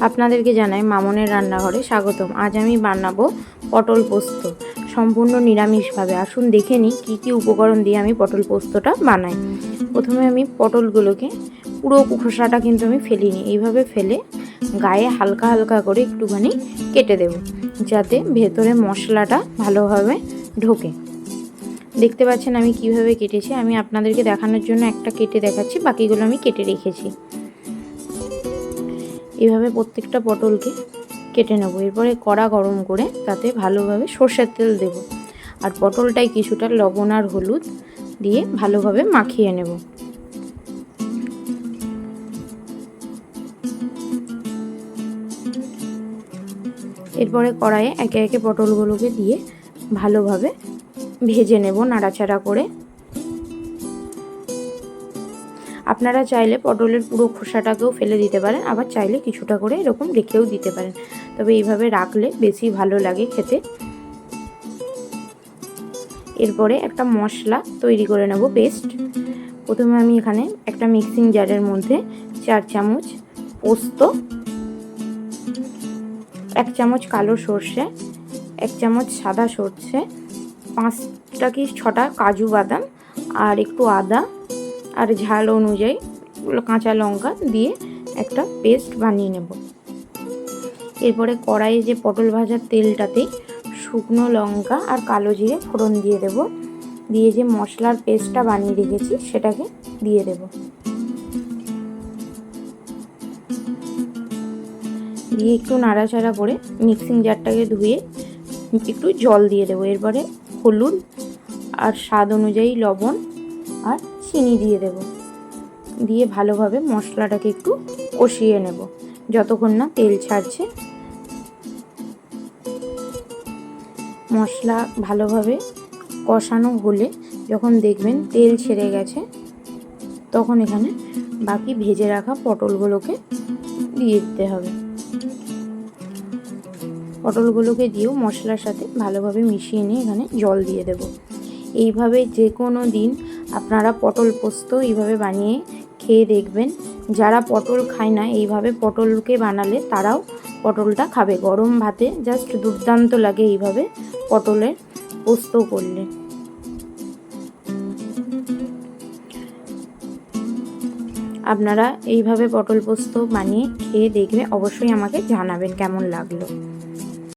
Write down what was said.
আপনাদেরকে জানাই মামনের রান্নাঘরে স্বাগতম। আজ আমি বানাবো পটল পোস্ত সম্পূর্ণ নিরামিষভাবে। আসুন দেখে নিই কী কী উপকরণ দিয়ে আমি পটল পোস্তটা বানাই। প্রথমে আমি পটলগুলোকে পুরো খোসাটা কিন্তু আমি ফেলিনি, এইভাবে ফেলে গায়ে হালকা হালকা করে একটুখানি কেটে দেব, যাতে ভেতরে মশলাটা ভালোভাবে ঢোকে। দেখতে পাচ্ছেন আমি কিভাবে কেটেছি। আমি আপনাদেরকে দেখানোর জন্য একটা কেটে দেখাচ্ছি, বাকিগুলো আমি কেটে রেখেছি। এভাবে প্রত্যেকটা পটলকে কেটে নেব। এরপরে কড়া গরম করে তাতে ভালোভাবে সর্ষের তেল দেব, আর পটলটায় কিছুটা লবণ আর হলুদ দিয়ে ভালোভাবে মাখিয়ে নেব। এরপরে কড়াইয়ে একে একে পটলগুলোকে দিয়ে ভালোভাবে ভেজে নেব নাড়াচাড়া করে। আপনারা চাইলে পটলের পুরো খোসাটাকেও ফেলে দিতে পারেন, আবার চাইলে কিছুটা করে এরকম রেখেও দিতে পারেন, তবে এইভাবে রাখলে বেশি ভালো লাগে খেতে। এরপরে একটা মশলা তৈরি করে নেব, পেস্ট। প্রথমে আমি এখানে একটা মিক্সিং জারের মধ্যে 4 চামচ পোস্ত, 1 চামচ কালো সর্ষে, 1 চামচ সাদা সর্ষে, 5টা কি 6টা কাজু বাদাম, আর একটু আদা আর ঝাল অনুযায়ী কাঁচা লঙ্কা দিয়ে একটা পেস্ট বানিয়ে নেব। এরপরে কড়াইয়ে যে পটল ভাজার তেলটাতেই শুকনো লঙ্কা আর কালো জিরে ফোড়ন দিয়ে দেব, দিয়ে যে মশলার পেস্টটা বানিয়ে রেখেছি সেটাকে দিয়ে দেব। দিয়ে একটু নাড়াচাড়া করে মিক্সিং জারটাকে ধুয়ে একটু জল দিয়ে দেবো। এরপরে হলুদ আর স্বাদ অনুযায়ী লবণ আর চিনি দিয়ে দেব, দিয়ে ভালোভাবে মশলাটাকে একটু কষিয়ে নেব যতক্ষণ না তেল ছাড়ছে। মশলা ভালোভাবে কষানো হলে যখন দেখবেন তেল ছেড়ে গেছে, তখন এখানে বাকি ভেজে রাখা পটলগুলোকে দিয়ে দিতে হবে। পটলগুলোকে দিয়েও মশলার সাথে ভালোভাবে মিশিয়ে নিয়ে এখানে জল দিয়ে দেব। এইভাবে যে কোনো দিন আপনারা পটল পোস্ত এইভাবে বানিয়ে খেয়ে দেখবেন। যারা পটল খায় না, এইভাবে পটলকে বানালে তারাও পটলটা খাবে। গরম ভাতে জাস্ট দুর্দান্ত লাগে এইভাবে পটলের পোস্ত করলে। আপনারা এইভাবে পটল পোস্ত বানিয়ে খেয়ে দেখবে, অবশ্যই আমাকে জানাবেন কেমন লাগলো।